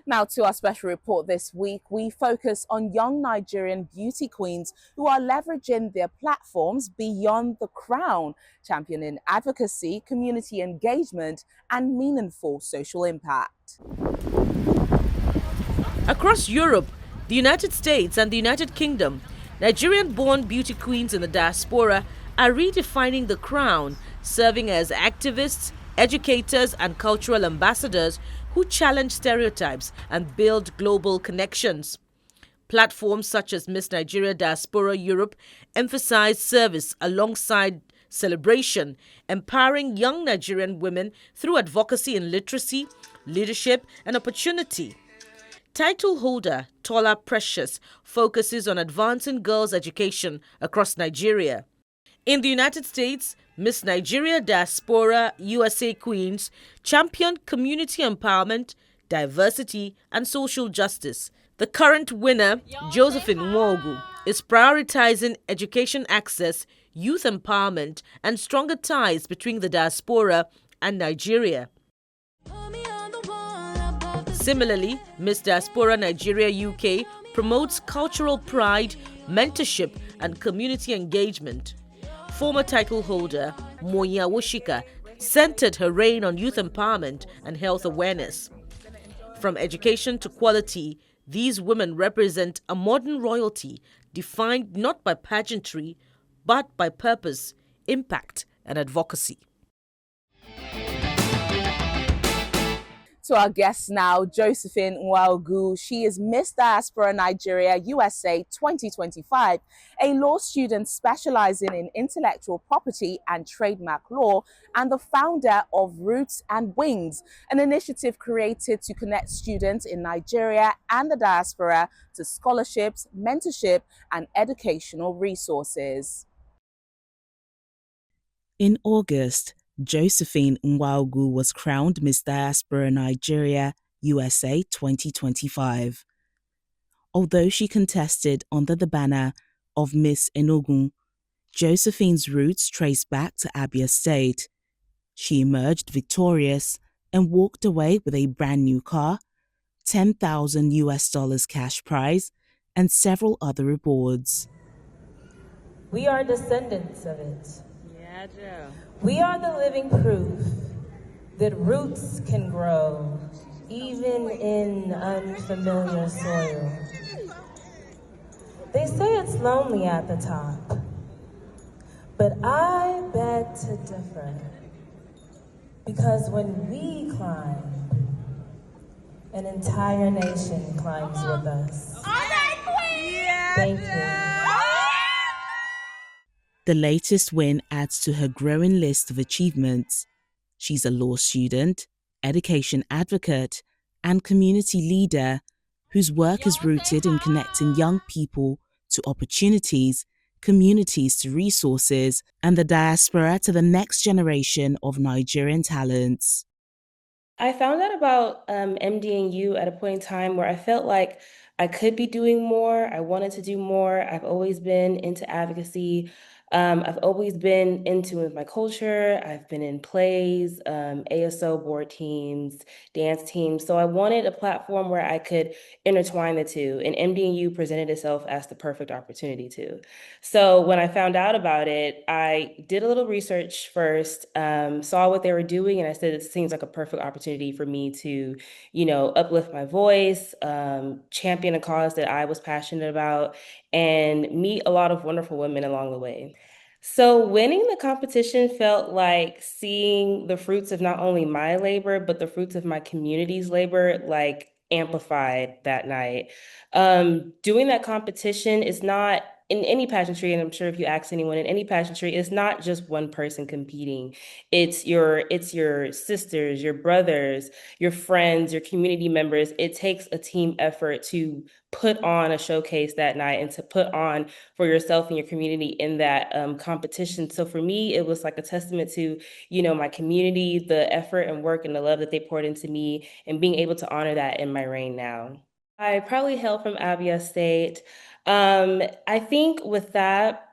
Now, to our special report this week, we focus on young Nigerian beauty queens who are leveraging their platforms beyond the crown, championing advocacy, community engagement, and meaningful social impact. Across Europe, the United States, and the United Kingdom, Nigerian born beauty queens in the diaspora are redefining the crown, serving as activists, educators, and cultural ambassadors who challenge stereotypes and build global connections. Platforms such as Miss Nigeria Diaspora Europe emphasize service alongside celebration, empowering young Nigerian women through advocacy in literacy, leadership, and opportunity. Title holder Tola Precious focuses on advancing girls' education across Nigeria. In the United States, Miss Nigeria Diaspora USA Queens champion community empowerment, diversity, and social justice. The current winner, Josephine Nwaogu, is prioritizing education access, youth empowerment, and stronger ties between the diaspora and Nigeria. Similarly, Miss Diaspora Nigeria UK promotes cultural pride, mentorship, and community engagement. Former title holder Moya Woshika centered her reign on youth empowerment and health awareness. From education to quality, these women represent a modern royalty defined not by pageantry, but by purpose, impact, and advocacy. To our guest now, Josephine Nwaogu. She is Miss Diaspora Nigeria USA 2025, a law student specializing in intellectual property and trademark law, and the founder of Roots and Wings, an initiative created to connect students in Nigeria and the diaspora to scholarships, mentorship, and educational resources. In August, Josephine Nwaogu was crowned Miss Diaspora Nigeria USA 2025. Although she contested under the banner of Miss Enugu, Josephine's roots trace back to Abia State. She emerged victorious and walked away with a brand new car, $10,000 cash prize, and several other rewards. We are descendants of it. We are the living proof that roots can grow even in unfamiliar soil. They say it's lonely at the top, but I beg to differ, because when we climb, an entire nation climbs with us. Thank you. The latest win adds to her growing list of achievements. She's a law student, education advocate, and community leader whose work is rooted in connecting young people to opportunities, communities to resources, and the diaspora to the next generation of Nigerian talents. I found out about MD&U at a point in time where I felt like I could be doing more. I wanted to do more. I've always been into advocacy. I've always been into my culture. I've been in plays, ASO board teams, dance teams. So I wanted a platform where I could intertwine the two, and MD&U presented itself as the perfect opportunity to. So when I found out about it, I did a little research first, saw what they were doing, and I said, it seems like a perfect opportunity for me to, uplift my voice, champion a cause that I was passionate about, and meet a lot of wonderful women along the way. So winning the competition felt like seeing the fruits of not only my labor, but the fruits of my community's labor, like amplified that night. Doing that competition is not in any pageantry, and I'm sure if you ask anyone in any pageantry, it's not just one person competing. It's your sisters, your brothers, your friends, your community members. It takes a team effort to put on a showcase that night and to put on for yourself and your community in that competition. So for me, it was like a testament to, my community, the effort and work and the love that they poured into me, and being able to honor that in my reign now. I probably hail from Abia State. I think with that,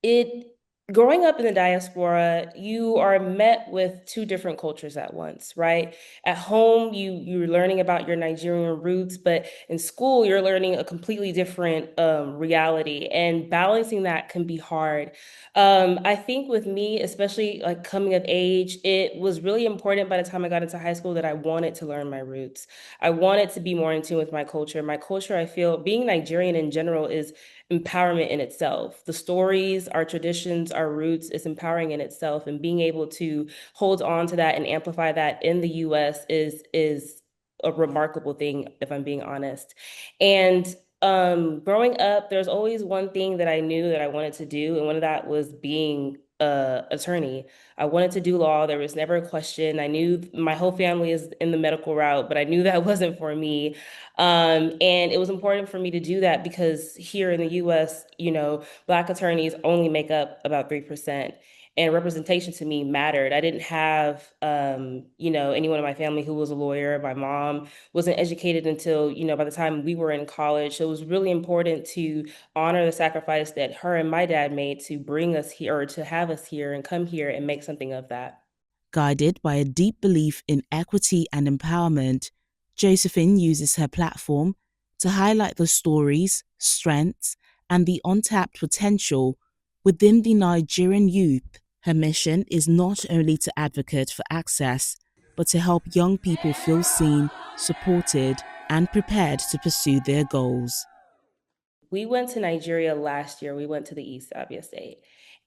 it growing up in the diaspora, you are met with two different cultures at once, right? At home, you're learning about your Nigerian roots, but in school, you're learning a completely different reality, and balancing that can be hard. I think with me, especially like coming of age, it was really important by the time I got into high school that I wanted to learn my roots. I wanted to be more in tune with my culture. My culture, I feel, being Nigerian in general is empowerment in itself. The stories, our traditions, our roots is empowering in itself, and being able to hold on to that and amplify that in the US is a remarkable thing, if I'm being honest. And growing up, there's always one thing that I knew that I wanted to do, and one of that was being a attorney. I wanted to do law. There was never a question. I knew my whole family is in the medical route, but I knew that wasn't for me. And it was important for me to do that because here in the US, Black attorneys only make up about 3%. And representation to me mattered. I didn't have, anyone in my family who was a lawyer. My mom wasn't educated until, by the time we were in college. So it was really important to honor the sacrifice that her and my dad made to bring us here, or to have us here and come here and make something of that. Guided by a deep belief in equity and empowerment, Josephine uses her platform to highlight the stories, strengths, and the untapped potential within the Nigerian youth. Her mission is not only to advocate for access, but to help young people feel seen, supported, and prepared to pursue their goals. We went to Nigeria last year. We went to the East Abia State.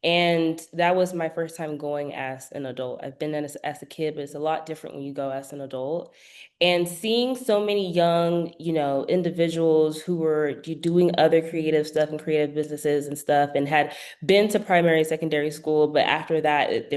And that was my first time going as an adult. I've been as a kid, but it's a lot different when you go as an adult. And seeing so many young, individuals who were doing other creative stuff and creative businesses and stuff, and had been to primary, secondary school, but after that,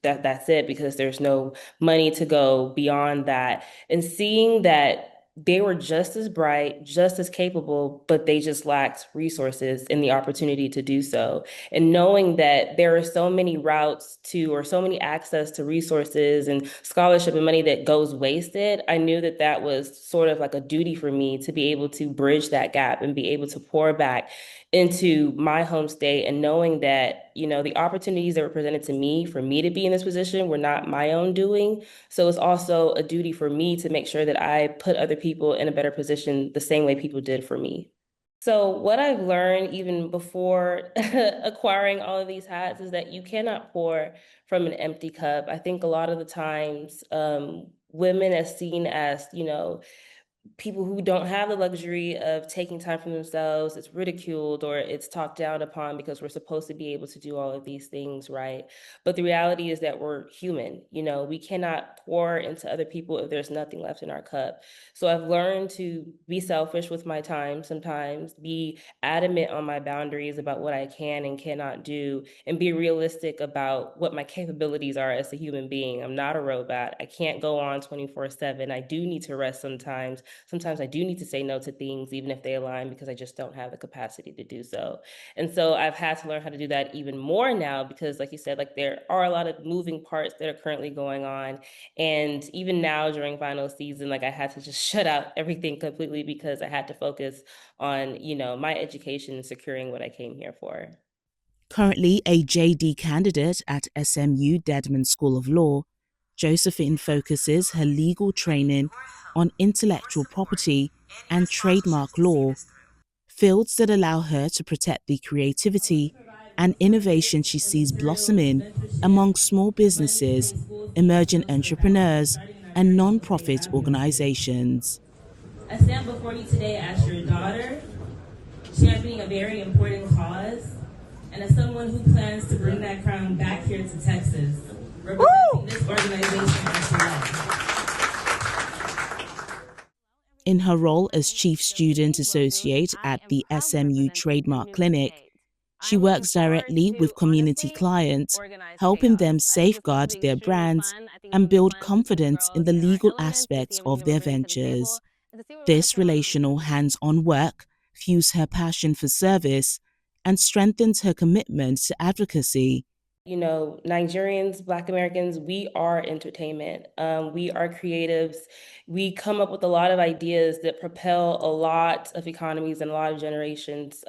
that's it, because there's no money to go beyond that. And seeing that they were just as bright, just as capable, but they just lacked resources and the opportunity to do so. And knowing that there are so many routes to, or so many access to resources and scholarship and money that goes wasted, I knew that that was sort of like a duty for me to be able to bridge that gap and be able to pour back into my home state, and knowing that, the opportunities that were presented to me for me to be in this position were not my own doing. So it's also a duty for me to make sure that I put other people in a better position the same way people did for me. So what I've learned even before acquiring all of these hats is that you cannot pour from an empty cup. I think a lot of the times, women are seen as, people who don't have the luxury of taking time for themselves, it's ridiculed or it's talked down upon, because we're supposed to be able to do all of these things, right? But the reality is that we're human. We cannot pour into other people if there's nothing left in our cup. So I've learned to be selfish with my time sometimes, be adamant on my boundaries about what I can and cannot do, and be realistic about what my capabilities are as a human being. I'm not a robot. I can't go on 24/7. I do need to rest sometimes. Sometimes I do need to say no to things, even if they align, because I just don't have the capacity to do so. And so I've had to learn how to do that even more now, because like you said, like there are a lot of moving parts that are currently going on. And even now during final season, like I had to just shut out everything completely, because I had to focus on, my education and securing what I came here for. Currently a JD candidate at SMU Dedman School of Law, Josephine focuses her legal training on intellectual property and trademark law, fields that allow her to protect the creativity and innovation she sees blossoming among small businesses, emerging entrepreneurs, and non-profit organizations. I stand before you today as your daughter, championing a very important cause, and as someone who plans to bring that crown back here to Texas, representing this organization as well. In her role as Chief Student Associate at the SMU Trademark Clinic, she works directly with community clients, helping them safeguard their brands and build confidence in the legal aspects of their ventures. This relational hands-on work fuels her passion for service and strengthens her commitment to advocacy. Nigerians, Black Americans, we are entertainment. We are creatives. We come up with a lot of ideas that propel a lot of economies and a lot of generations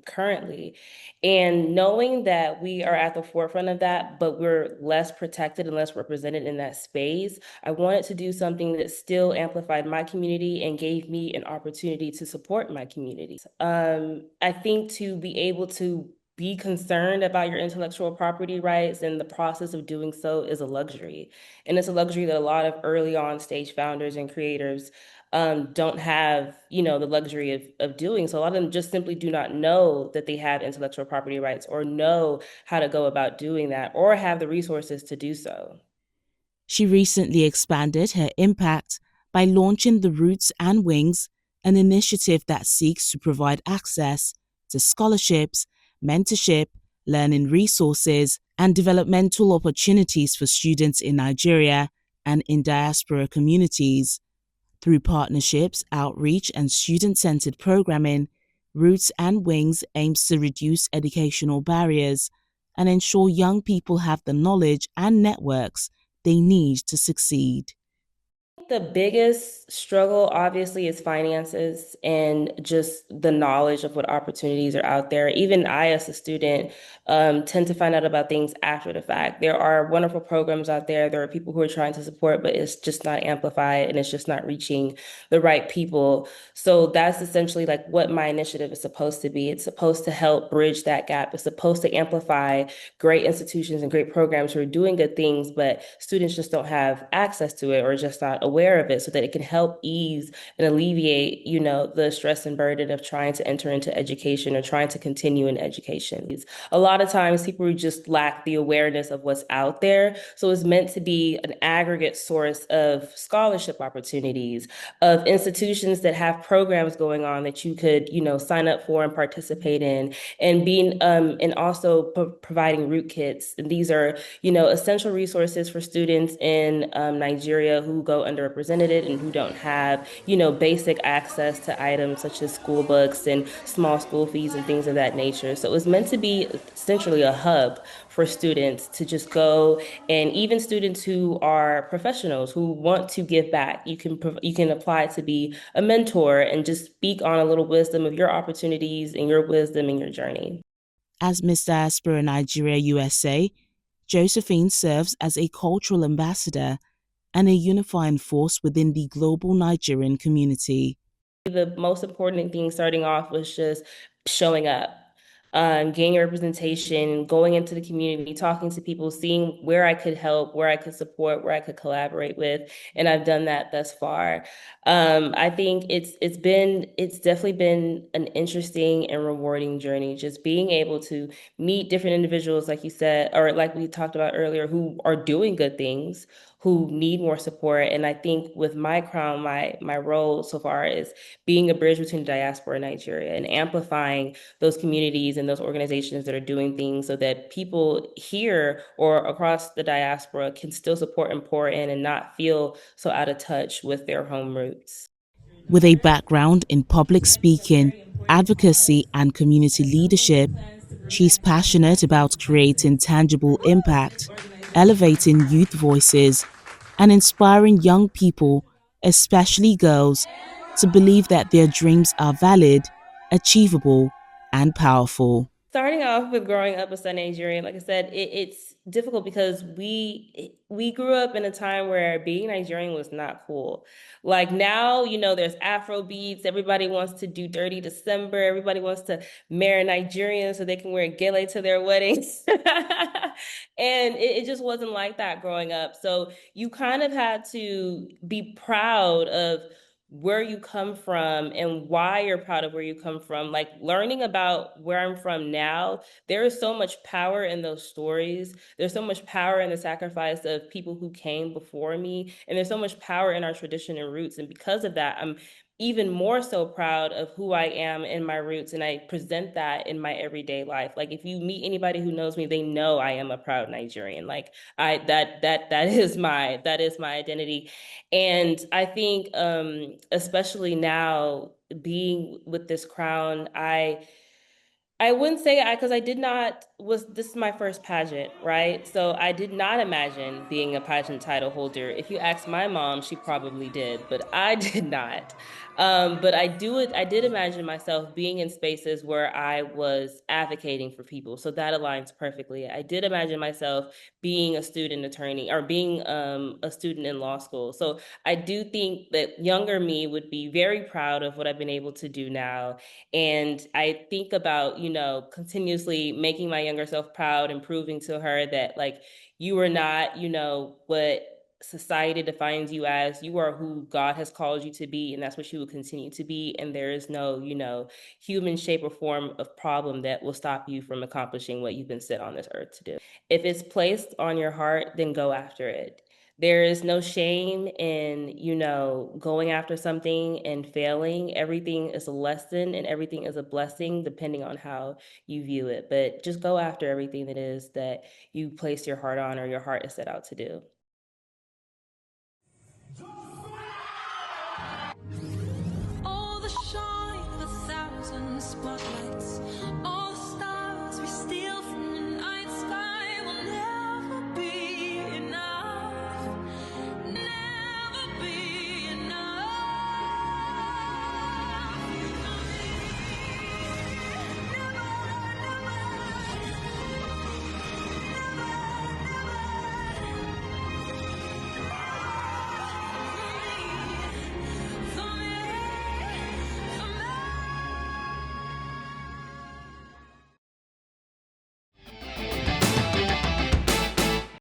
currently. And knowing that we are at the forefront of that, but we're less protected and less represented in that space, I wanted to do something that still amplified my community and gave me an opportunity to support my community. I think to be able to be concerned about your intellectual property rights and the process of doing so is a luxury. And it's a luxury that a lot of early on stage founders and creators don't have, the luxury of doing. So a lot of them just simply do not know that they have intellectual property rights or know how to go about doing that or have the resources to do so. She recently expanded her impact by launching the Roots and Wings, an initiative that seeks to provide access to scholarships, mentorship, learning resources, and developmental opportunities for students in Nigeria and in diaspora communities. Through partnerships, outreach, and student centered programming, Roots and Wings aims to reduce educational barriers and ensure young people have the knowledge and networks they need to succeed. The biggest struggle, obviously, is finances and just the knowledge of what opportunities are out there. Even I, as a student, tend to find out about things after the fact. There are wonderful programs out there. There are people who are trying to support, but it's just not amplified and it's just not reaching the right people. So that's essentially like what my initiative is supposed to be. It's supposed to help bridge that gap. It's supposed to amplify great institutions and great programs who are doing good things, but students just don't have access to it or just not aware of it so that it can help ease and alleviate, the stress and burden of trying to enter into education or trying to continue in education. A lot of times people just lack the awareness of what's out there. So it's meant to be an aggregate source of scholarship opportunities, of institutions that have programs going on that you could, sign up for and participate in, and being and also providing root kits. And these are, essential resources for students in Nigeria who go underrepresented and who don't have, basic access to items such as school books and small school fees and things of that nature. So it was meant to be essentially a hub for students to just go, and even students who are professionals who want to give back. You can apply to be a mentor and just speak on a little wisdom of your opportunities and your wisdom in your journey. As Miss Diaspora Nigeria USA, Josephine serves as a cultural ambassador and a unifying force within the global Nigerian community. The most important thing starting off was just showing up, gaining representation, going into the community, talking to people, seeing where I could help, where I could support, where I could collaborate with, and I've done that thus far. I think it's definitely been an interesting and rewarding journey, just being able to meet different individuals, like you said, or like we talked about earlier, who are doing good things, who need more support. And I think with my crown, my role so far is being a bridge between diaspora and Nigeria and amplifying those communities and those organizations that are doing things so that people here or across the diaspora can still support and pour in and not feel so out of touch with their home roots. With a background in public speaking, advocacy, and community leadership, she's passionate about creating tangible impact, elevating youth voices, and inspiring young people, especially girls, to believe that their dreams are valid, achievable, and powerful. Starting off with growing up as a Nigerian, like I said, it's difficult because we grew up in a time where being Nigerian was not cool. Like now, there's Afro beats. Everybody wants to do Dirty December. Everybody wants to marry Nigerians so they can wear gele to their weddings. And it just wasn't like that growing up. So you kind of had to be proud of where you come from and why you're proud of where you come from. Like learning about where I'm from now, there is so much power in those stories. There's so much power in the sacrifice of people who came before me. And there's so much power in our tradition and roots. And because of that, I'm even more so proud of who I am and my roots. And I present that in my everyday life. Like if you meet anybody who knows me, they know I am a proud Nigerian. Like that is my identity. And I think, especially now being with this crown, I wouldn't say because I did not was this is my first pageant, right? So I did not imagine being a pageant title holder. If you ask my mom, she probably did, but I did not. But I did imagine myself being in spaces where I was advocating for people. So that aligns perfectly. I did imagine myself being a student attorney or being a student in law school. So I do think that younger me would be very proud of what I've been able to do now, and I think about, continuously making my younger self proud and proving to her that, like, you are not, what society defines you as. You are who God has called you to be, and that's what you will continue to be. And there is no, human shape or form of problem that will stop you from accomplishing what you've been set on this earth to do. If it's placed on your heart, then go after it. There is no shame in, going after something and failing. Everything is a lesson and everything is a blessing depending on how you view it. But just go after everything that is that you place your heart on or your heart is set out to do. All the shine of 1,000 spotlights.